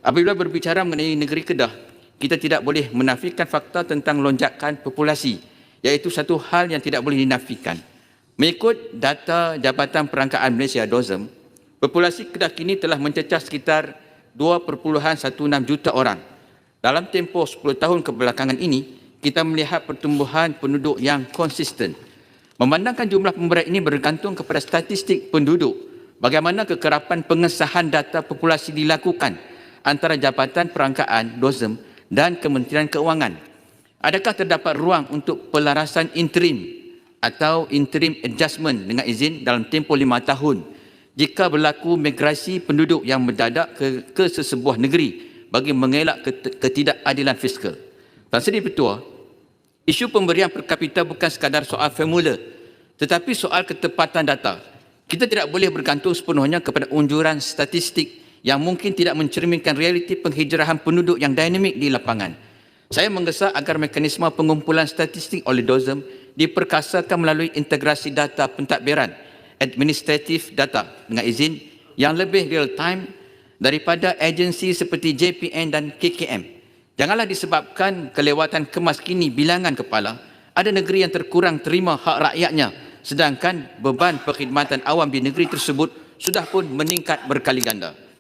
Apabila berbicara mengenai negeri Kedah, kita tidak boleh menafikan fakta tentang lonjakan populasi, iaitu satu hal yang tidak boleh dinafikan. Mengikut data Jabatan Perangkaan Malaysia (DOSM), populasi Kedah kini telah mencecah sekitar 2.16 juta orang. Dalam tempoh 10 tahun kebelakangan ini, kita melihat pertumbuhan penduduk yang konsisten. Memandangkan jumlah pemberat ini bergantung kepada statistik penduduk, bagaimana kekerapan pengesahan data populasi dilakukan antara Jabatan Perangkaan (DOSM) dan Kementerian Keuangan. Adakah terdapat ruang untuk pelarasan interim atau interim adjustment dengan izin dalam tempoh 5 tahun jika berlaku migrasi penduduk yang mendadak ke sesebuah negeri bagi mengelak ketidakadilan fiskal? Tuan Sri Ketua, isu pemberian per kapita bukan sekadar soal formula, tetapi soal ketepatan data. Kita tidak boleh bergantung sepenuhnya kepada unjuran statistik yang mungkin tidak mencerminkan realiti penghijrahan penduduk yang dinamik di lapangan. Saya menggesa agar mekanisme pengumpulan statistik oleh DOSM diperkasakan melalui integrasi data pentadbiran, administratif data dengan izin yang lebih real time daripada agensi seperti JPN dan KKM. Janganlah disebabkan kelewatan kemaskini bilangan kepala, ada negeri yang terkurang terima hak rakyatnya, sedangkan beban perkhidmatan awam di negeri tersebut sudah pun meningkat berkali ganda.